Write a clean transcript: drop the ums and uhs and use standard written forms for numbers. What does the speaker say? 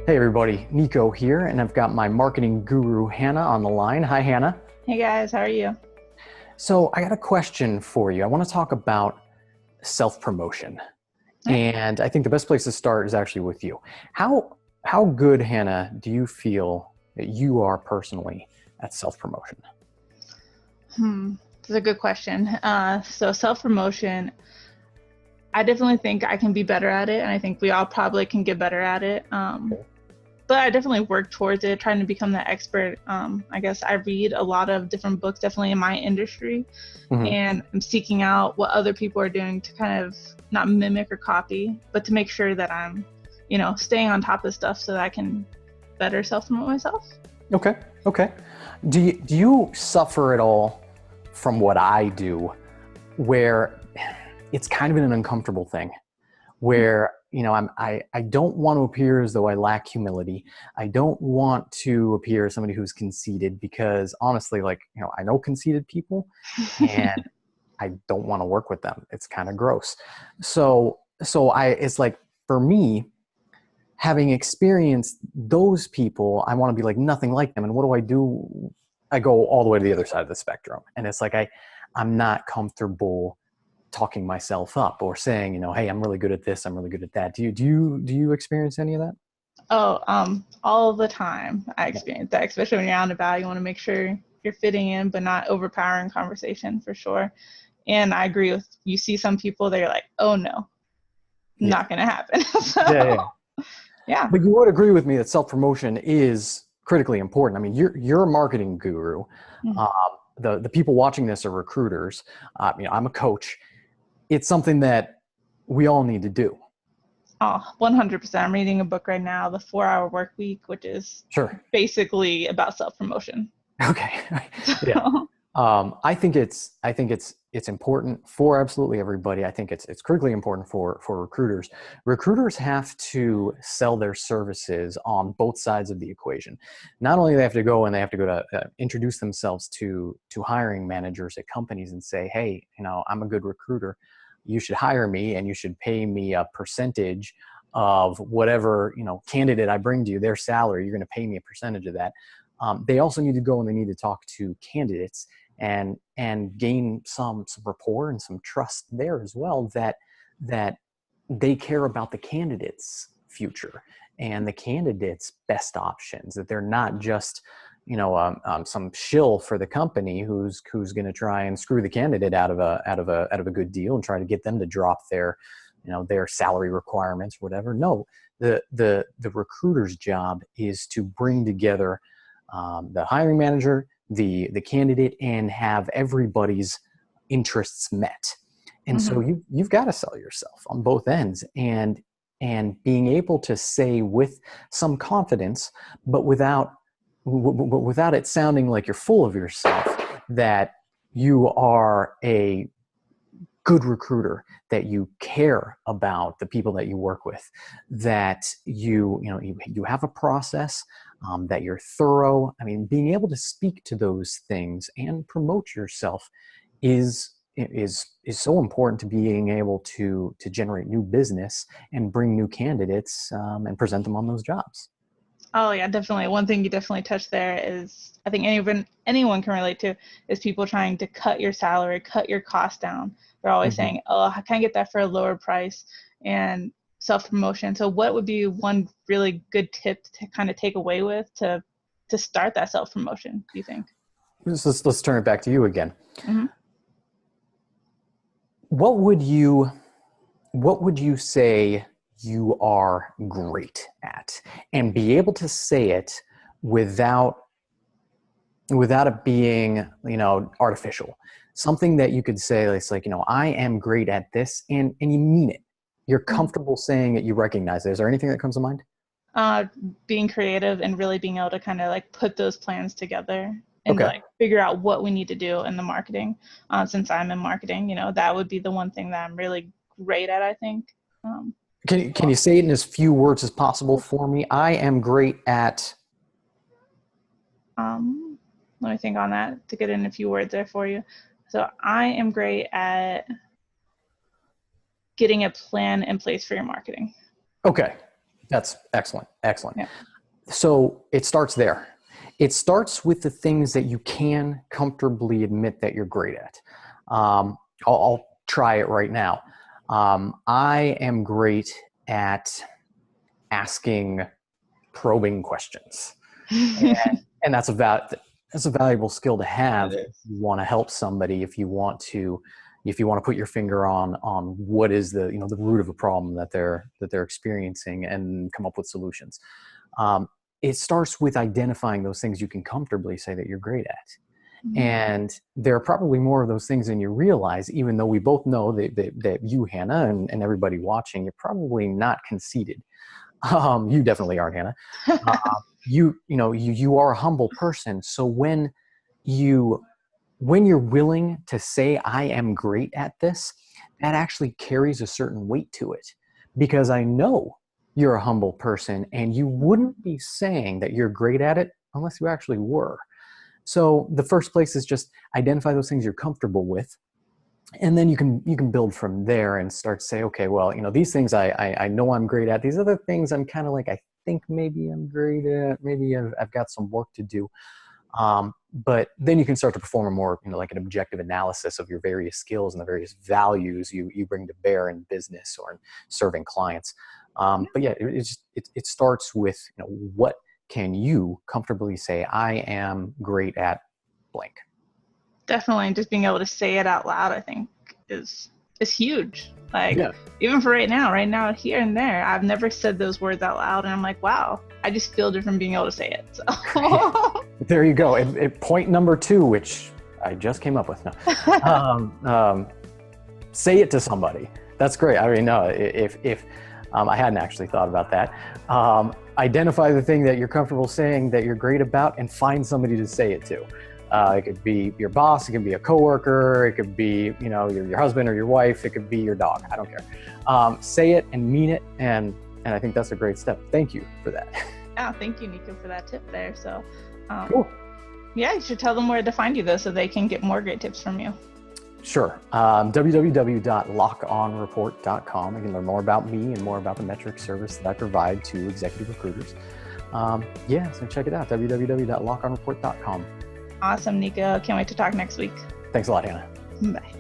Hey everybody, Nico here, and I've got my marketing guru Hannah on the line. Hi Hannah. Hey guys, how are you? So I got a question for you. I want to talk about self-promotion. Yeah. And I think the best place to start is actually with you. How good, Hannah, do you feel that you are personally at self-promotion? That's a good question. So self-promotion, I definitely think I can be better at it, and I think we all probably can get better at it. But I definitely work towards it, trying to become the expert. I guess I read a lot of different books, definitely in my industry, Hmm. and I'm seeking out what other people are doing to kind of not mimic or copy, but to make sure that I'm, staying on top of stuff so that I can better self-promote myself. Okay, okay. Do you suffer at all from what I do, where it's kind of an uncomfortable thing? Where I don't want to appear as though I lack humility. I don't want to appear as somebody who's conceited, because honestly, I know conceited people, and I don't want to work with them. It's kind of gross. So it's like, for me, having experienced those people, I want to be like nothing like them. And what do I do? I go all the way to the other side of the spectrum, and it's like I'm not comfortable talking myself up or saying, hey, I'm really good at this, I'm really good at that. Do you experience any of that? Oh, all the time I experience that, especially when you're out and about. You want to make sure you're fitting in, but not overpowering conversation for sure. And I agree with you. See some people that you're like, oh no, Yeah. not gonna happen. Yeah, So yeah. yeah. But you would agree with me that self-promotion is critically important. I mean, you're a marketing guru. Mm. Um, the people watching this are recruiters. I'm a coach. It's something that we all need to do. Oh, 100%. I'm reading a book right now, The 4 Hour Work Week, which is Sure. basically about self-promotion. Okay. Yeah. So, I think it's important for absolutely everybody. I think it's critically important for recruiters. Recruiters have to sell their services on both sides of the equation. Not only they have to go and they have to go to introduce themselves to hiring managers at companies and say, hey, I'm a good recruiter. You should hire me, and you should pay me a percentage of whatever candidate I bring to you, their salary. You're going to pay me a percentage of that. They also need to go and they need to talk to candidates and gain some rapport and some trust there as well, that they care about the candidate's future and the candidate's best options, that they're not just some shill for the company who's going to try and screw the candidate out of a good deal and try to get them to drop their salary requirements, whatever. No, the recruiter's job is to bring together the hiring manager, the candidate, and have everybody's interests met. And so mhm. you've got to sell yourself on both ends, and being able to say with some confidence, but without it sounding like you're full of yourself, that you are a good recruiter, that you care about the people that you work with, that you have a process, that you're thorough. I mean, being able to speak to those things and promote yourself is so important to being able to generate new business and bring new candidates, and present them on those jobs. Oh yeah, definitely. One thing you definitely touched there is I think anyone can relate to is people trying to cut your salary, cut your cost down. They're always Mhm. saying, "Oh, I can't get that for a lower price," and self-promotion. So what would be one really good tip to kind of take away with to start that self-promotion, do you think? Let's turn it back to you again. Hmm. What would you what would you say you are great at, and be able to say it without it being artificial? Something that you could say, it's like, I am great at this, and you mean it. You're comfortable saying it. You recognize it. Is there anything that comes to mind? uh, Being creative and really being able to kind of like put those plans together and Okay. like figure out what we need to do in the marketing. Since I'm in marketing, that would be the one thing that I'm really great at, I think. Um, Can you say it in as few words as possible for me? I am great at. um, Let me think on that to get in a few words there for you. So I am great at getting a plan in place for your marketing. Okay. That's excellent. Excellent. Yeah. So it starts there. It starts with the things that you can comfortably admit that you're great at. I'll try it right now. I am great at asking probing questions. And that's a valuable skill to have if you want to help somebody, if you want to put your finger on what is the root of a problem that they're experiencing and come up with solutions. It starts with identifying those things you can comfortably say that you're great at. Mm-hmm. And there are probably more of those things than you realize, even though we both know that you, Hannah, and everybody watching, you're probably not conceited. You definitely aren't, Hannah. You are a humble person. So when you're willing to say, I am great at this, that actually carries a certain weight to it, because I know you're a humble person and you wouldn't be saying that you're great at it unless you actually were. So the first place is just identify those things you're comfortable with. And then you can build from there and start to say, okay, well, these things I know I'm great at. These other things I'm kind of like, I think maybe I'm great at, maybe I've got some work to do. But then you can start to perform a more, like an objective analysis of your various skills and the various values you bring to bear in business or in serving clients. But yeah, it starts with, what can you comfortably say, I am great at blank. Definitely, just being able to say it out loud, I think is huge. Like, even for right now, here and there, I've never said those words out loud, and I'm like, wow, I just feel different being able to say it. So there you go. And point number 2, which I just came up with now. Say it to somebody. That's great. I mean, no, if I hadn't actually thought about that. Identify the thing that you're comfortable saying that you're great about, and find somebody to say it to. It could be your boss, it could be a coworker, it could be, your husband or your wife, it could be your dog. I don't care. Say it and mean it, and I think that's a great step. Thank you for that. Yeah, thank you, Nico, for that tip there. So, cool. Yeah, you should tell them where to find you, though, so they can get more great tips from you. Sure. www.lockonreport.com. You can learn more about me and more about the metric service that I provide to executive recruiters. So check it out, www.lockonreport.com. Awesome, Nico. Can't wait to talk next week. Thanks a lot, Hannah. Bye.